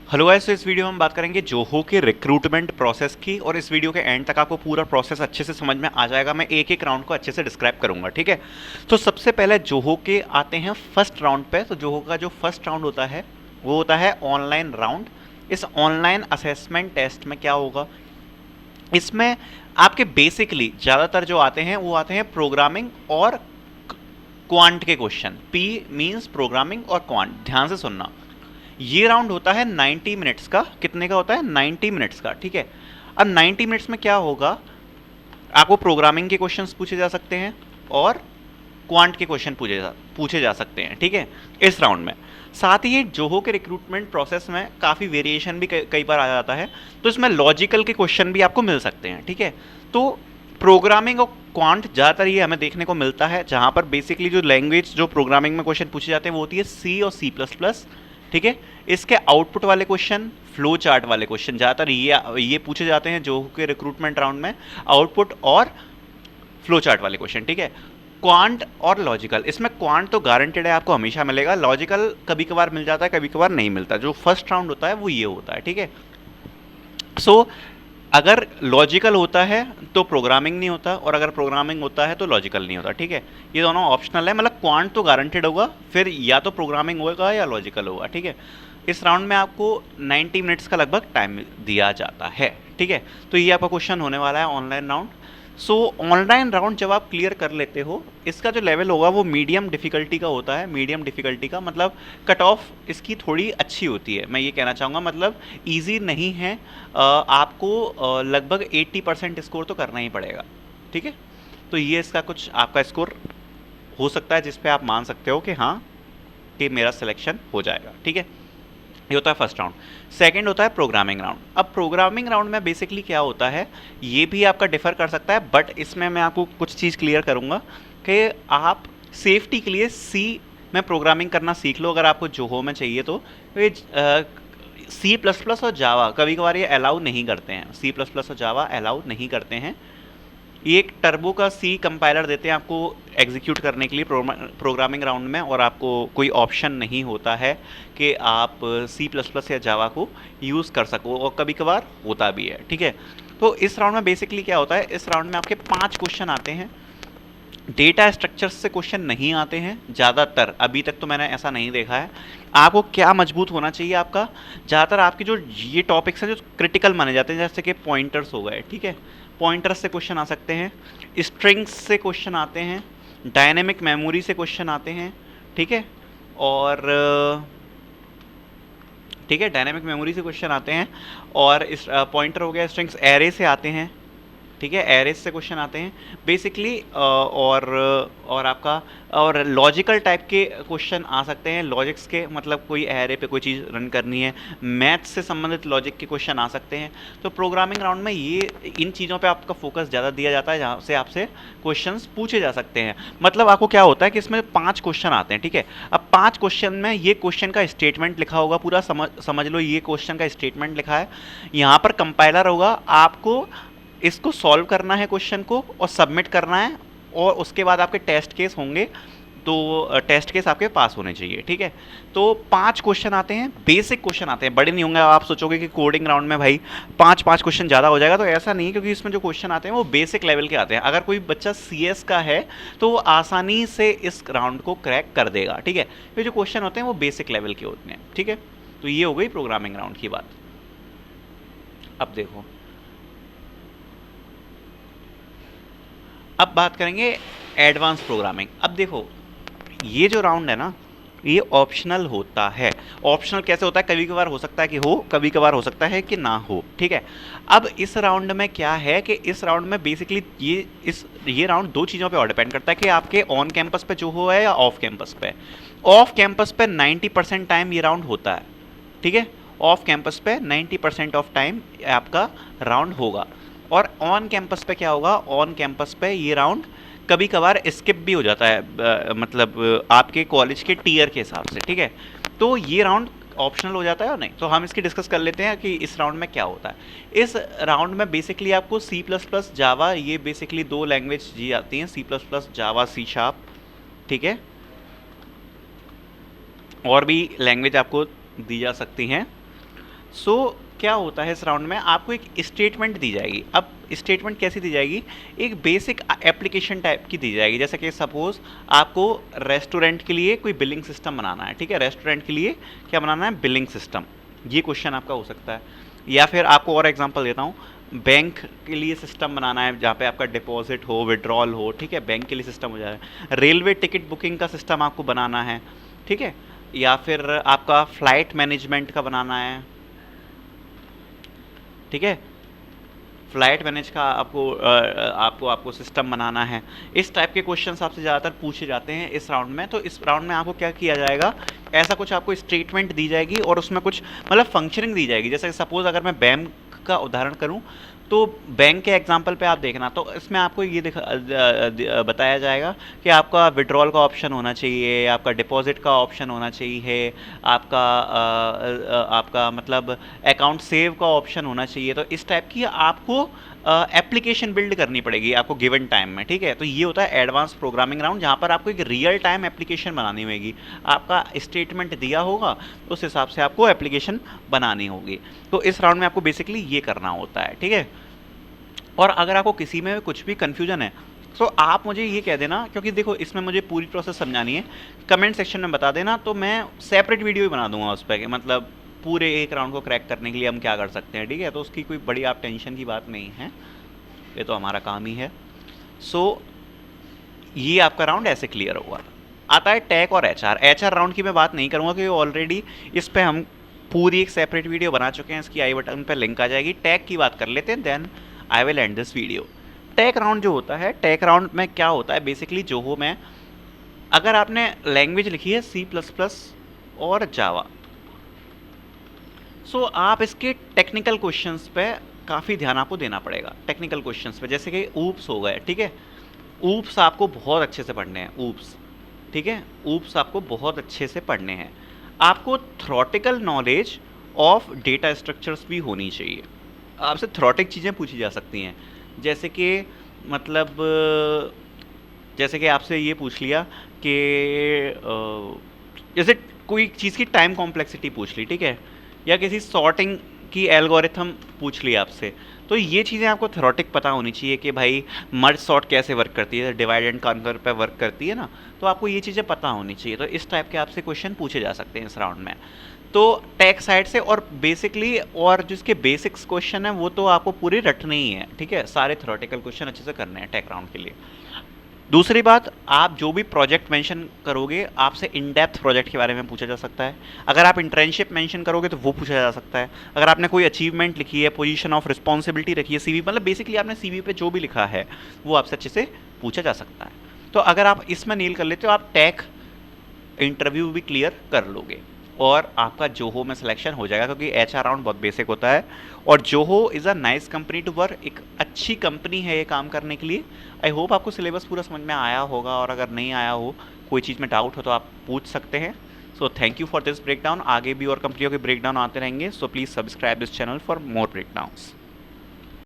Hello guys, तो इस video में हम बात करेंगे जोहो के रिक्रूटमेंट प्रोसेस की। और इस वीडियो के एंड तक आपको पूरा प्रोसेस अच्छे से समझ में आ जाएगा। मैं एक एक राउंड को अच्छे से डिस्क्राइब करूंगा, ठीक है। तो सबसे पहले जोहो के आते हैं फर्स्ट राउंड पे। तो जोहो का जो फर्स्ट राउंड होता है वो होता है ऑनलाइन राउंड। इस ऑनलाइन असेसमेंट टेस्ट में क्या होगा, इसमें आपके बेसिकली ज़्यादातर जो आते हैं वो आते हैं प्रोग्रामिंग और क्वांट के क्वेश्चन। पी मीन्स प्रोग्रामिंग और क्वांट, ध्यान से सुनना। ये राउंड होता है 90 मिनट्स का। कितने का होता है? 90 मिनट्स का, ठीक है। अब 90 मिनट्स में क्या होगा, आपको प्रोग्रामिंग के क्वेश्चंस पूछे जा सकते हैं और क्वांट के क्वेश्चन पूछे जा सकते हैं, ठीक है, इस राउंड में। साथ ही जोहो के रिक्रूटमेंट प्रोसेस में काफ़ी वेरिएशन भी कई बार आ जाता है। तो इसमें लॉजिकल के क्वेश्चन भी आपको मिल सकते हैं, ठीक है। तो प्रोग्रामिंग और क्वांट ज़्यादातर ये हमें देखने को मिलता है, जहाँ पर बेसिकली जो लैंग्वेज जो प्रोग्रामिंग में क्वेश्चन पूछे जाते हैं वो होती है सी और C++, ठीक है। इसके आउटपुट वाले क्वेश्चन, फ्लो चार्ट वाले क्वेश्चन ज़्यादातर ये पूछे जाते हैं जोहो के रिक्रूटमेंट राउंड में, आउटपुट और फ्लो चार्ट वाले क्वेश्चन, ठीक है। क्वांट और लॉजिकल, इसमें क्वांट तो गारंटेड है, आपको हमेशा मिलेगा। लॉजिकल कभी कभार मिल जाता है, कभी कभार नहीं मिलता। जो फर्स्ट राउंड होता है वो ये होता है, ठीक है। सो अगर लॉजिकल होता है तो प्रोग्रामिंग नहीं होता, और अगर प्रोग्रामिंग होता है तो लॉजिकल नहीं होता, ठीक है। ये दोनों ऑप्शनल है, मतलब क्वांट तो गारंटेड होगा, फिर या तो प्रोग्रामिंग होगा या लॉजिकल होगा, ठीक है। इस राउंड में आपको 90 मिनट्स का लगभग टाइम दिया जाता है, ठीक है। तो ये आपका क्वेश्चन होने वाला है ऑनलाइन राउंड। सो ऑनलाइन राउंड जब आप क्लियर कर लेते हो, इसका जो लेवल होगा वो मीडियम डिफ़िकल्टी का होता है। मीडियम डिफ़िकल्टी का मतलब कट ऑफ इसकी थोड़ी अच्छी होती है, मैं ये कहना चाहूँगा। मतलब ईजी नहीं है, आपको लगभग 80% स्कोर तो करना ही पड़ेगा, ठीक है। तो ये इसका कुछ आपका स्कोर हो सकता है जिस पे आप मान सकते हो कि हाँ, कि मेरा सिलेक्शन हो जाएगा, ठीक है। ये होता है फर्स्ट राउंड। सेकंड होता है प्रोग्रामिंग राउंड। अब प्रोग्रामिंग राउंड में बेसिकली क्या होता है, ये भी आपका डिफर कर सकता है, बट इसमें मैं आपको कुछ चीज़ क्लियर करूँगा कि आप सेफ्टी के लिए सी में प्रोग्रामिंग करना सीख लो, अगर आपको जोहो में चाहिए तो। ये C++ और जावा कभी कभार ये अलाउ नहीं करते हैं, C++ और जावा अलाउ नहीं करते हैं। ये एक टर्बो का सी कंपाइलर देते हैं आपको एग्जीक्यूट करने के लिए प्रोग्रामिंग राउंड में, और आपको कोई ऑप्शन नहीं होता है कि आप C++ या जावा को यूज़ कर सको, और कभी कभार होता भी है, ठीक है। तो इस राउंड में बेसिकली क्या होता है, इस राउंड में आपके 5 क्वेश्चन आते हैं। डेटा स्ट्रक्चर्स से क्वेश्चन नहीं आते हैं ज़्यादातर, अभी तक तो मैंने ऐसा नहीं देखा है। आपको क्या मजबूत होना चाहिए आपका, ज़्यादातर आपके जो ये टॉपिक्स हैं जो क्रिटिकल माने जाते हैं, जैसे कि पॉइंटर्स हो गए, ठीक है। पॉइंटर्स से क्वेश्चन आ सकते हैं, स्ट्रिंग्स से क्वेश्चन आते हैं, डायनेमिक मेमोरी से क्वेश्चन आते हैं, ठीक है। और ठीक है, डायनेमिक मेमोरी से क्वेश्चन आते हैं, और इस पॉइंटर हो गया, स्ट्रिंग्स एरे से आते हैं, ठीक है, एरेस से क्वेश्चन आते हैं बेसिकली। और आपका और लॉजिकल टाइप के क्वेश्चन आ सकते हैं, लॉजिक्स के, मतलब कोई एरे पे कोई चीज़ रन करनी है, मैथ्स से संबंधित लॉजिक के क्वेश्चन आ सकते हैं। तो प्रोग्रामिंग राउंड में ये इन चीज़ों पे आपका फोकस ज़्यादा दिया जाता है, जहाँ से आपसे क्वेश्चंस पूछे जा सकते हैं। मतलब आपको क्या होता है कि इसमें 5 क्वेश्चन आते हैं, ठीक है। अब 5 क्वेश्चन में ये क्वेश्चन का स्टेटमेंट लिखा होगा, पूरा समझ लो ये क्वेश्चन का स्टेटमेंट लिखा है। यहाँ पर कंपाइलर होगा, आपको इसको सॉल्व करना है क्वेश्चन को और सबमिट करना है, और उसके बाद आपके टेस्ट केस होंगे। तो टेस्ट केस आपके पास होने चाहिए, ठीक है। तो 5 क्वेश्चन आते हैं, बेसिक क्वेश्चन आते हैं, बड़े नहीं होंगे। आप सोचोगे कि कोडिंग राउंड में भाई 5 क्वेश्चन ज़्यादा हो जाएगा, तो ऐसा नहीं है, क्योंकि इसमें जो क्वेश्चन आते हैं वो बेसिक लेवल के आते हैं। अगर कोई बच्चा CS का है तो वो आसानी से इस राउंड को क्रैक कर देगा, ठीक है। ये जो क्वेश्चन होते हैं वो बेसिक लेवल के होते हैं, ठीक है। तो ये हो गई प्रोग्रामिंग राउंड की बात। अब देखो, अब बात करेंगे एडवांस प्रोग्रामिंग। अब देखो, ये जो राउंड है ना, ये ऑप्शनल होता है। ऑप्शनल कैसे होता है, कभी कभार हो सकता है कि हो, कभी कभार हो सकता है कि ना हो, ठीक है। अब इस राउंड में क्या है कि इस राउंड में बेसिकली ये राउंड 2 चीज़ों पे और डिपेंड करता है कि आपके ऑन कैंपस पे जो हो है या ऑफ कैंपस पे। ऑफ कैंपस पे 90% टाइम ये राउंड होता है, ठीक है। ऑफ कैंपस पे 90% ऑफ टाइम आपका राउंड होगा। और ऑन कैंपस पे क्या होगा, ऑन कैंपस पे ये राउंड कभी कभार स्किप भी हो जाता है, मतलब आपके कॉलेज के टीयर के हिसाब से, ठीक है। तो ये राउंड ऑप्शनल हो जाता है और नहीं, तो हम इसकी डिस्कस कर लेते हैं कि इस राउंड में क्या होता है। इस राउंड में बेसिकली आपको C++, जावा, ये बेसिकली 2 लैंग्वेज दी जाती हैं, C++, जावा, C#, ठीक है। और भी लैंग्वेज आपको दी जा सकती हैं। सो क्या होता है इस राउंड में, आपको एक स्टेटमेंट दी जाएगी। अब स्टेटमेंट कैसी दी जाएगी, एक बेसिक एप्लीकेशन टाइप की दी जाएगी। जैसे कि सपोज आपको रेस्टोरेंट के लिए कोई बिलिंग सिस्टम बनाना है, ठीक है, रेस्टोरेंट के लिए क्या बनाना है, बिलिंग सिस्टम, ये क्वेश्चन आपका हो सकता है। या फिर आपको और एग्जांपल देता हूँ, बैंक के लिए सिस्टम बनाना है जहाँ पे आपका डिपॉजिट हो, विड्रॉल हो, ठीक है, बैंक के लिए सिस्टम हो जाए। रेलवे टिकट बुकिंग का सिस्टम आपको बनाना है, ठीक है, या फिर आपका फ्लाइट मैनेजमेंट का बनाना है, ठीक है, फ्लाइट मैनेज का आपको सिस्टम बनाना है। इस टाइप के क्वेश्चंस आपसे ज़्यादातर पूछे जाते हैं इस राउंड में। तो इस राउंड में आपको क्या किया जाएगा, ऐसा कुछ आपको स्टेटमेंट दी जाएगी और उसमें कुछ मतलब फंक्शनिंग दी जाएगी। जैसे सपोज अगर मैं बैंक का उदाहरण करूं, तो बैंक के एग्जांपल पे आप देखना, तो इसमें आपको ये बताया जाएगा कि आपका विड्रॉल का ऑप्शन होना चाहिए, आपका डिपॉजिट का ऑप्शन होना चाहिए, आपका मतलब अकाउंट सेव का ऑप्शन होना चाहिए। तो इस टाइप की आपको एप्लीकेशन बिल्ड करनी पड़ेगी आपको गिवन टाइम में, ठीक है। तो ये होता है एडवांस प्रोग्रामिंग राउंड, जहाँ पर आपको एक रियल टाइम एप्लीकेशन बनानी होगी। आपका स्टेटमेंट दिया होगा, उस हिसाब से आपको एप्लीकेशन बनानी होगी। तो इस राउंड में आपको बेसिकली ये करना होता है, ठीक है। और अगर आपको किसी में कुछ भी कन्फ्यूजन है तो आप मुझे ये कह देना, क्योंकि देखो इसमें मुझे पूरी प्रोसेस समझानी है। कमेंट सेक्शन में बता देना, तो मैं सेपरेट वीडियो भी बना दूंगा उस पर कि मतलब पूरे एक राउंड को क्रैक करने के लिए हम क्या कर सकते हैं, ठीक है। तो उसकी कोई बड़ी आप टेंशन की बात नहीं है, ये तो हमारा काम ही है। सो ये आपका राउंड ऐसे क्लियर हुआ। आता है टैग और एचआर राउंड की मैं बात नहीं करूँगा, क्योंकि ऑलरेडी इस पर हम पूरी एक सेपरेट वीडियो बना चुके हैं, इसकी आई बटन पर लिंक आ जाएगी। टैग की बात कर लेते हैं, then I will end this video. Tag round जो होता है, टैग राउंड में क्या होता है बेसिकली, जो हो मैं अगर आपने लैंग्वेज लिखी है C++ और जावा, सो आप इसके टेक्निकल क्वेश्चंस पे काफ़ी ध्यान आपको देना पड़ेगा। टेक्निकल क्वेश्चंस पे जैसे कि ऊप्स हो गए, ठीक है, ऊप्स आपको बहुत अच्छे से पढ़ने हैं, ऊप्स, ठीक है, ऊप्स आपको बहुत अच्छे से पढ़ने हैं। आपको theoretical knowledge of data structures भी होनी चाहिए। आपसे थ्योरेटिक चीज़ें पूछी जा सकती हैं, जैसे कि मतलब जैसे कि आपसे ये पूछ लिया कि जैसे कोई चीज़ की टाइम कॉम्प्लेक्सिटी पूछ ली, ठीक है, या किसी सॉर्टिंग की एल्गोरिथम पूछ ली आपसे। तो ये चीज़ें आपको थ्योरेटिक पता होनी चाहिए कि भाई मर्ज सॉर्ट कैसे वर्क करती है, डिवाइड एंड कॉन्कर पे वर्क करती है ना, तो आपको ये चीज़ें पता होनी चाहिए। तो इस टाइप के आपसे क्वेश्चन पूछे जा सकते हैं इस राउंड में। तो टेक साइड से और बेसिकली और जिसके बेसिक्स क्वेश्चन है वो तो आपको पूरी रटने ही है, ठीक है, सारे थ्योरेटिकल क्वेश्चन अच्छे से करने हैं टेक राउंड के लिए। दूसरी बात, आप जो भी प्रोजेक्ट मेंशन करोगे आपसे इन डेप्थ प्रोजेक्ट के बारे में पूछा जा सकता है। अगर आप इंटर्नशिप मेंशन करोगे तो वो पूछा जा सकता है। अगर आपने कोई अचीवमेंट लिखी है, पोजीशन ऑफ रिस्पॉन्सिबिलिटी रखी है सीवी, मतलब बेसिकली आपने सीवी पे जो भी लिखा है वो आपसे अच्छे से पूछा जा सकता है। तो अगर आप इसमें नील कर लेते हो, आप टेक इंटरव्यू भी क्लियर कर लोगे और आपका जोहो में सिलेक्शन हो जाएगा, क्योंकि एचआर राउंड बहुत बेसिक होता है। और Zoho is a nice company to work, एक अच्छी कंपनी है ये काम करने के लिए। आई होप आपको सिलेबस पूरा समझ में आया होगा, और अगर नहीं आया हो, कोई चीज़ में डाउट हो तो आप पूछ सकते हैं। So thank you for this breakdown. आगे भी और कंपनियों के ब्रेकडाउन आते रहेंगे, so please subscribe this channel for more breakdowns.